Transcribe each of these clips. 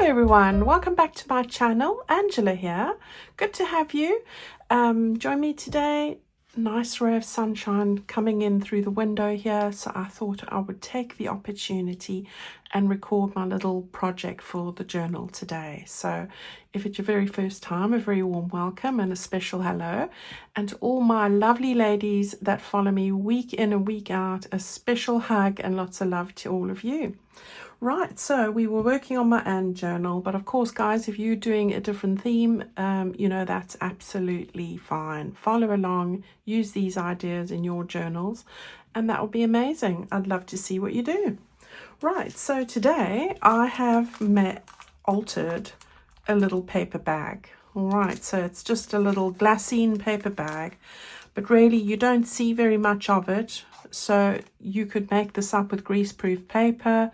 everyone, welcome back to my channel. Angela here. Good to have you. Join me today. Nice ray of sunshine coming in through the window here, so I thought I would take the opportunity and record my little project for the journal today. So if it's your very first time, a very warm welcome and a special hello. And to all my lovely ladies that follow me week in and week out, a special hug and lots of love to all of you. Right, so we were working on my and journal, but of course, guys, if you're doing a different theme, you know, that's absolutely fine. Follow along, use these ideas in your journals, and that will be amazing. I'd love to see what you do. Right, so today I have altered a little paper bag. All right, so it's just a little glassine paper bag, but really you don't see very much of it. So you could make this up with greaseproof paper,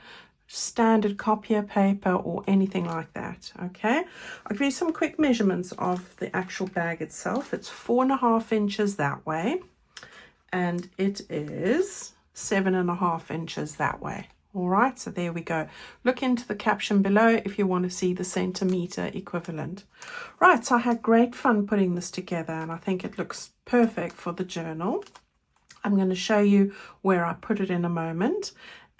standard copier paper, or anything like that. Okay, I'll give you some quick measurements of the actual bag itself. It's 4.5 inches that way, and it is 7.5 inches that way. All right, so there we go. Look into the caption below if you want to see the centimeter equivalent. Right, so I had great fun putting this together, and I think it looks perfect for the journal. I'm going to show you where I put it in a moment.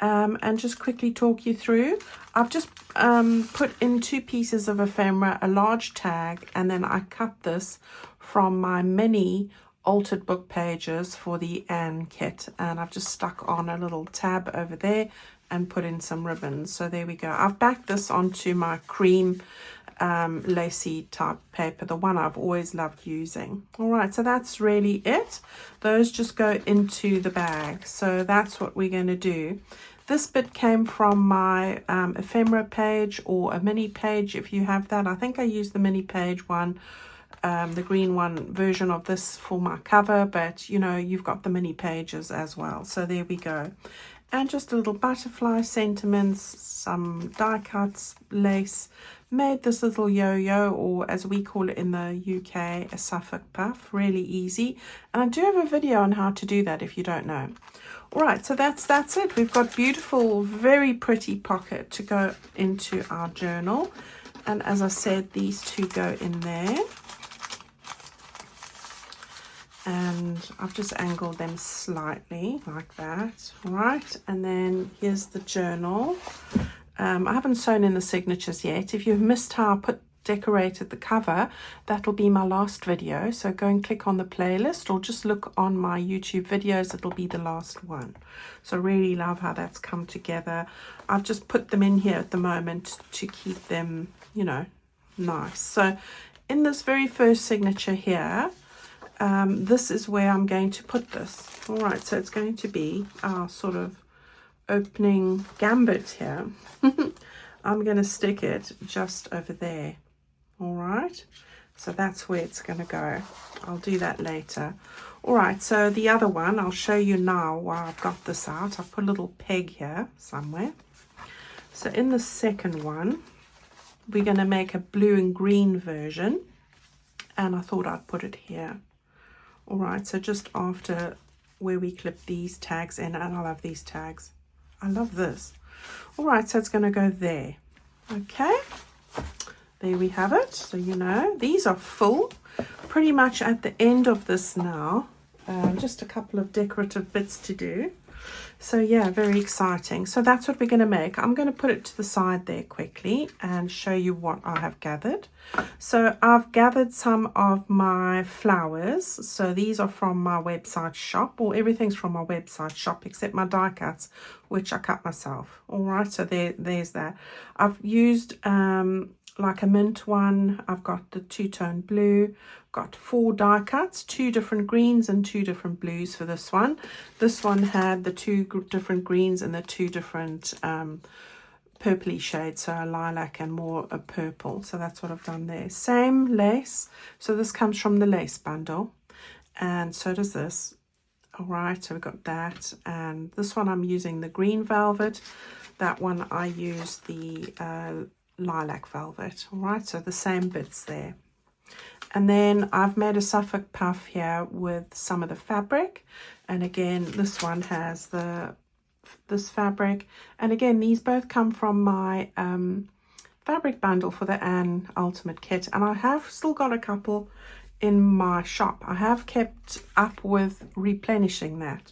And just quickly talk you through. I've just put in 2 pieces of ephemera, a large tag, and then I cut this from my mini altered book pages for the Anne kit, and I've just stuck on a little tab over there and put in some ribbons. So there we go. I've backed this onto my cream lacy type paper, the one I've always loved using. All right, so that's really it. Those just go into the bag, so that's what we're going to do. This bit came from my ephemera page, or a mini page if you have that. I think I used the mini page one, the green one version of this for my cover, but you know, you've got the mini pages as well. So there we go. And just a little butterfly sentiments, some die cuts, lace. Made this little yo-yo, or as we call it in the UK, a Suffolk puff. Really easy, and I do have a video on how to do that if you don't know. All right, so that's it. We've got beautiful, very pretty pocket to go into our journal, and as I said, these 2 go in there. And I've just angled them slightly like that. All right, and then here's the journal. I haven't sewn in the signatures yet. If you've missed how I decorated the cover, that'll be my last video. So go and click on the playlist, or just look on my YouTube videos. It'll be the last one. So really love how that's come together. I've just put them in here at the moment to keep them, you know, nice. So in this very first signature here, this is where I'm going to put this. All right, so it's going to be our sort of opening gambit here. I'm going to stick it just over there. All right, so that's where it's going to go. I'll do that later. All right, so the other one I'll show you now while I've got this out. I've put a little peg here somewhere. So in the second one, we're going to make a blue and green version, and I thought I'd put it here. All right, so just after where we clip these tags in, and I love these tags. I love this. All right, so it's going to go there. Okay, there we have it. So you know, these are full, pretty much at the end of this now. Just a couple of decorative bits to do. So yeah, very exciting. So that's what we're going to make. I'm going to put it to the side there quickly and show you what I have gathered. So I've gathered some of my flowers. So these are from my website shop, or everything's from my website shop except my die cuts, which I cut myself. All right, so there's that. I've used like a mint one. I've got the 2-tone blue. Got 4 die cuts, 2 different greens and 2 different blues for this one. This one had the 2 different greens and the 2 different purpley shades, so a lilac and more a purple. So that's what I've done there. Same lace. So this comes from the lace bundle, and so does this. All right, so we've got that, and this one I'm using the green velvet. That one I used the lilac velvet. All right, so the same bits there. And then I've made a Suffolk puff here with some of the fabric, and again this one has this fabric, and again these both come from my fabric bundle for the Anne Ultimate Kit, and I have still got a couple in my shop. I have kept up with replenishing that.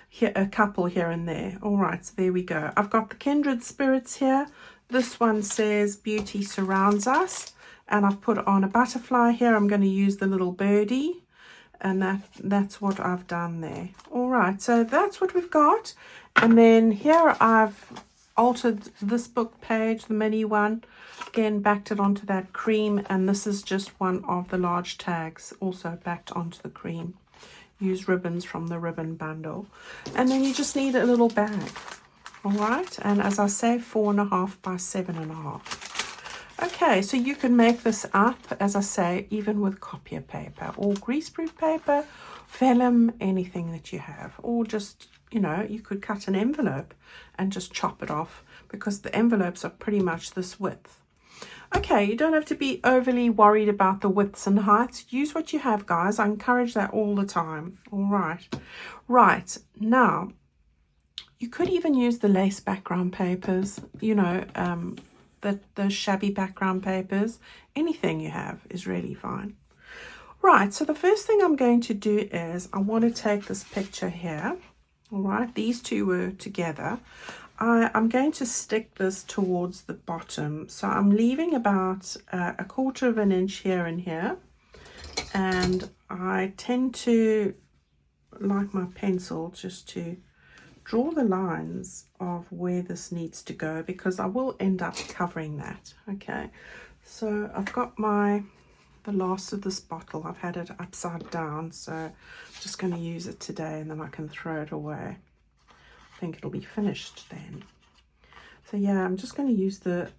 Here, a couple here and there. All right, so there we go. I've got the Kindred Spirits here. This one says Beauty Surrounds Us, and I've put on a butterfly here. I'm going to use the little birdie, and that's what I've done there. All right, so that's what we've got. And then here I've altered this book page, the mini one, again backed it onto that cream, and this is just one of the large tags also backed onto the cream. Use ribbons from the ribbon bundle, and then you just need a little bag. All right, and as I say, 4.5 by 7.5. Okay, so you can make this up, as I say, even with copier paper or greaseproof paper, vellum, anything that you have, or just, you know, you could cut an envelope and just chop it off, because the envelopes are pretty much this width. Okay, you don't have to be overly worried about the widths and heights. Use what you have, guys. I encourage that all the time. All right. Right, now, you could even use the lace background papers, you know, the shabby background papers. Anything you have is really fine. Right, so the first thing I'm going to do is I want to take this picture here. All right, these two were together. I'm going to stick this towards the bottom. So I'm leaving about a 1/4 of an inch here and here. And I tend to like my pencil just to draw the lines of where this needs to go, because I will end up covering that. Okay, so I've got the last of this bottle. I've had it upside down, so I'm just going to use it today, and then I can throw it away. I think it'll be finished then. So yeah, I'm just going to use the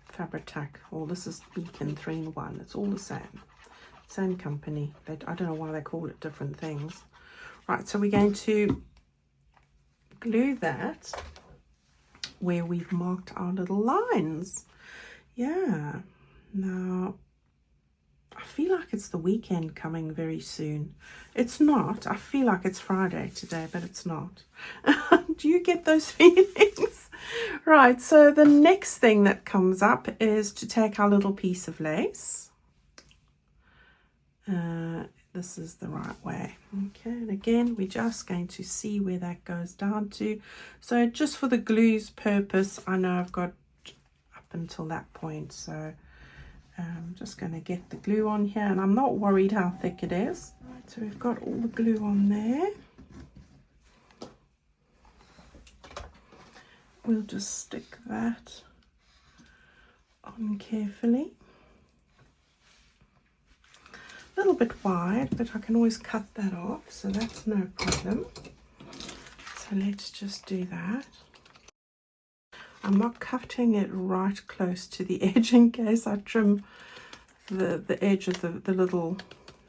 fabric tack, or this is Beacon 3-in-1. It's all the same company. I don't know why they call it different things. Right, so we're going to glue that where we've marked our little lines. Yeah, now I feel like it's the weekend coming very soon. It's not. I feel like it's Friday today, but it's not. Do you get those feelings? Right, so the next thing that comes up is to take our little piece of lace. This is the right way. Okay, and again, we're just going to see where that goes down to. So just for the glue's purpose, I know I've got up until that point, so I'm just going to get the glue on here, and I'm not worried how thick it is. Right, so we've got all the glue on there. We'll just stick that on carefully. A little bit wide, but I can always cut that off, so that's no problem. So let's just do that. I'm not cutting it right close to the edge in case I trim the edge of the little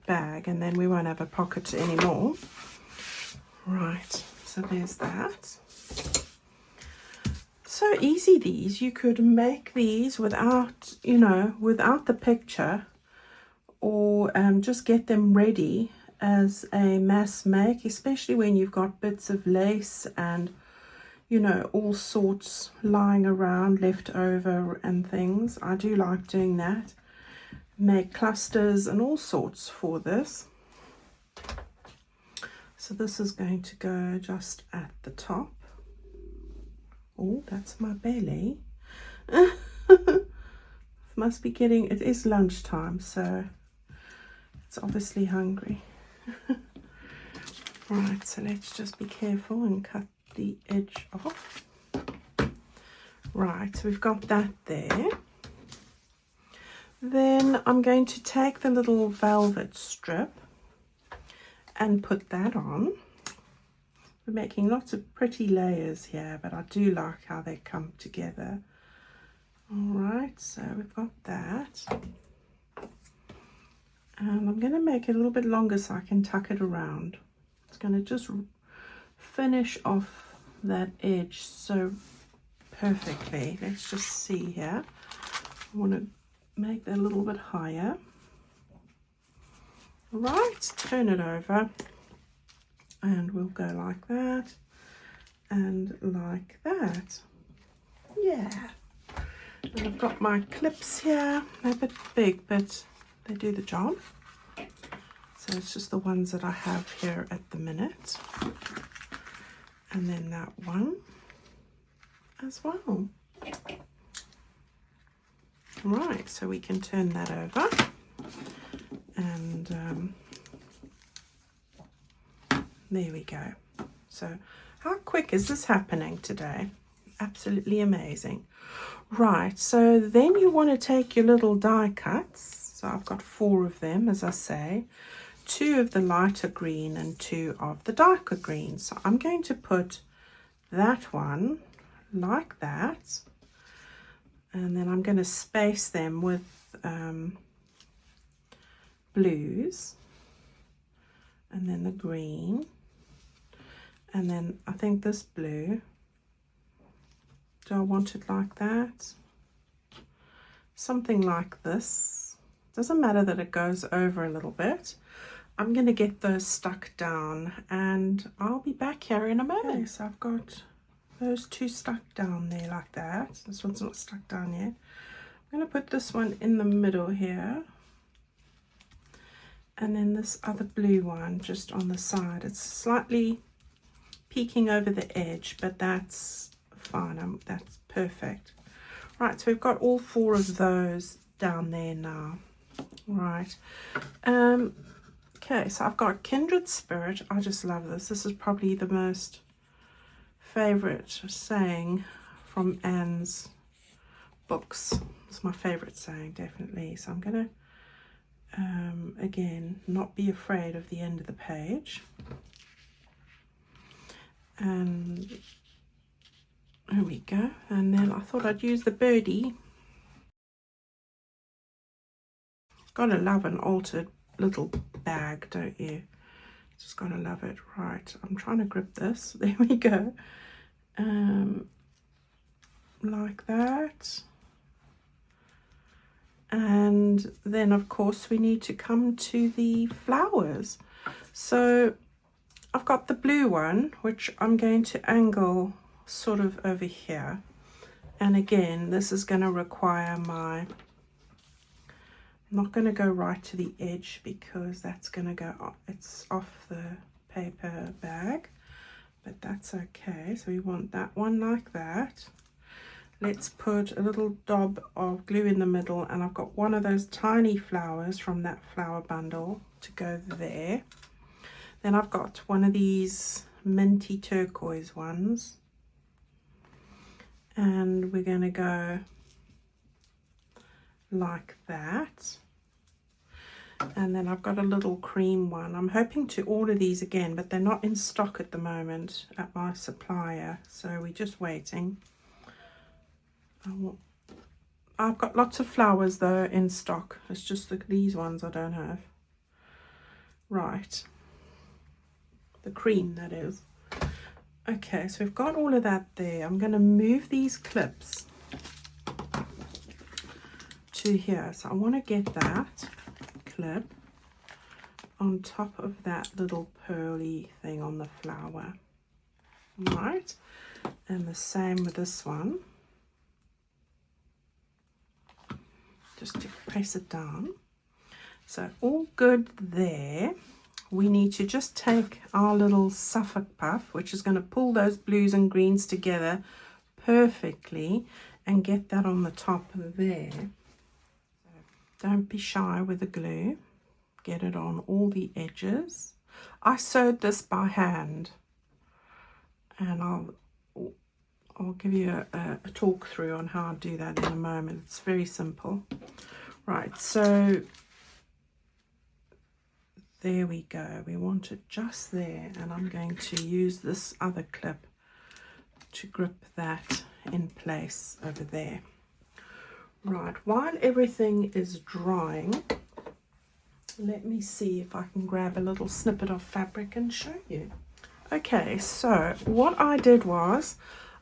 bag, and then we won't have a pocket anymore. Right, so there's that. So easy these. You could make these without, you know, without the picture, or just get them ready as a mass make, especially when you've got bits of lace and, you know, all sorts lying around left over and things. I do like doing that. Make clusters and all sorts for this. So this is going to go just at the top. Oh, that's my belly. Must be getting, it is lunchtime, so it's obviously hungry. Right, so let's just be careful and cut the edge off. Right, so we've got that there. Then I'm going to take the little velvet strip and put that on. We're making lots of pretty layers here, but I do like how they come together. All right, so we've got that. And I'm going to make it a little bit longer so I can tuck it around. It's going to just finish off that edge so perfectly. Let's just see here. I want to make that a little bit higher. Right, turn it over, and we'll go like that and like that. Yeah, And I've got my clips here. They're a bit big, but they do the job. So it's just the ones that I have here at the minute. And then that one as well. Right, so we can turn that over. And there we go. So how quick is this happening today? Absolutely amazing. Right, so then you want to take your little die cuts. So I've got 4 of them, as I say. 2 of the lighter green and 2 of the darker green. So I'm going to put that one like that. And then I'm going to space them with blues. And then the green. And then I think this blue. Do I want it like that? Something like this. Doesn't matter that it goes over a little bit. I'm going to get those stuck down and I'll be back here in a moment. Okay, so I've got those 2 stuck down there like that. This one's not stuck down yet. I'm going to put this one in the middle here. And then this other blue one just on the side. It's slightly peeking over the edge, but that's fine. That's perfect. Right, so we've got all 4 of those down there now. Right. Okay, so I've got Kindred Spirit. I just love this. This is probably the most favorite saying from Anne's books. It's my favorite saying, definitely. So I'm going to, again, not be afraid of the end of the page. And there we go. And then I thought I'd use the birdie. Gotta love an altered little bag, don't you? Just gotta love it. Right, I'm trying to grip this. There we go. Like that. And then of course we need to come to the flowers. So I've got the blue one, which I'm going to angle sort of over here. And again, this is going to require my, I'm not going to go right to the edge because that's going to go off, it's off the paper bag, but that's okay. So we want that one like that. Let's put a little dab of glue in the middle, and I've got one of those tiny flowers from that flower bundle to go there. Then I've got one of these minty turquoise ones, and we're going to go like that. And then I've got a little cream one. I'm hoping to order these again, but they're not in stock at the moment at my supplier, so we're just waiting. I've got lots of flowers though in stock. It's just that these ones I don't have. Right, the cream, that is. Okay, so we've got all of that there. I'm going to move these clips to here. So I want to get that clip on top of that little pearly thing on the flower. Right, and the same with this one. Just to press it down. So all good there. We need to just take our little Suffolk puff, which is going to pull those blues and greens together perfectly, and get that on the top there. Don't be shy with the glue. Get it on all the edges. I sewed this by hand, and I'll give you a talk through on how I do that in a moment. It's very simple. Right, so there we go. We want it just there, and I'm going to use this other clip to grip that in place over there. Right, while everything is drying, let me see if I can grab a little snippet of fabric and show you. Okay, so what I did was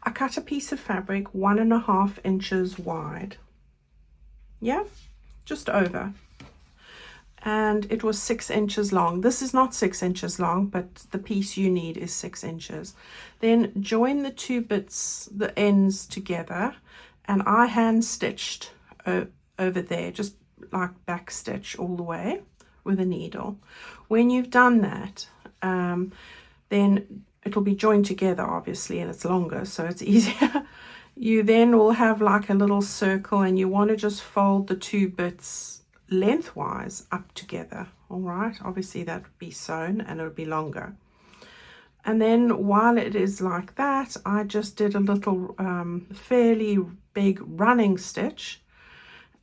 I cut a piece of fabric 1.5 inches wide. Yeah, just over. And it was 6 inches long. This is not 6 inches long, but the piece you need is 6 inches. Then join the 2 bits, the ends together, and I hand stitched over there, just like back stitch all the way with a needle. When you've done that, then it'll be joined together obviously, and it's longer so it's easier. You then will have like a little circle, and you want to just fold the two bits lengthwise up together. All right, obviously that would be sewn and it would be longer. And then while it is like that, I just did a little fairly big running stitch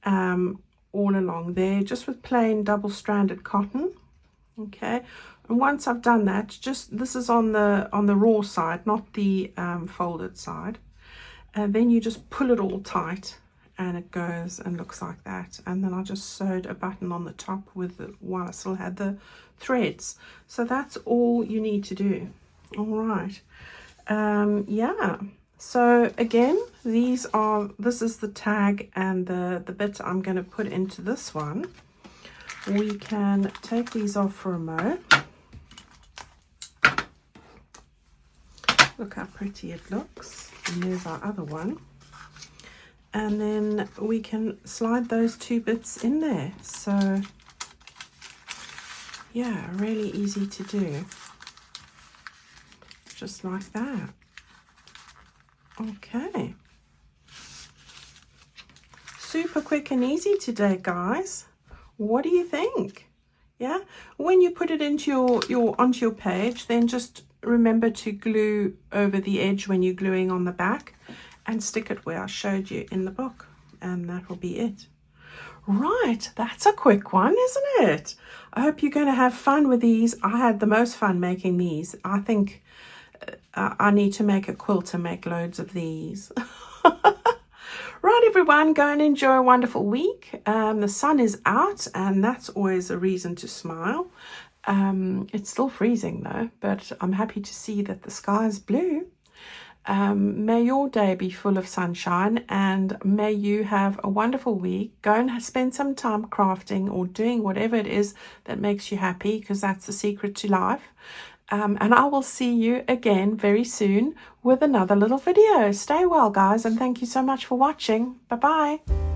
all along there, just with plain double-stranded cotton. Okay, and once I've done that, just this is on the raw side, not the folded side, and then you just pull it all tight, and it goes and looks like that. And then I just sewed a button on the top with while I still had the threads. So that's all you need to do. All right. Yeah, so again, this is the tag and the bit I'm going to put into this one. We can take these off for a mo. Look how pretty it looks. And there's our other one. And then we can slide those two bits in there. So yeah, really easy to do. Just like that. Okay. Super quick and easy today, guys. What do you think? Yeah, when you put it into onto your page, then just remember to glue over the edge when you're gluing on the back, and stick it where I showed you in the book, and that will be it. Right, that's a quick one, isn't it? I hope you're going to have fun with these. I had the most fun making these. I think I need to make a quilt and make loads of these. Right, everyone, go and enjoy a wonderful week. The sun is out, and that's always a reason to smile. It's still freezing though, but I'm happy to see that the sky is blue. May your day be full of sunshine, and may you have a wonderful week. Go and spend some time crafting or doing whatever it is that makes you happy, because that's the secret to life. And I will see you again very soon with another little video. Stay well, guys, and thank you so much for watching. Bye-bye.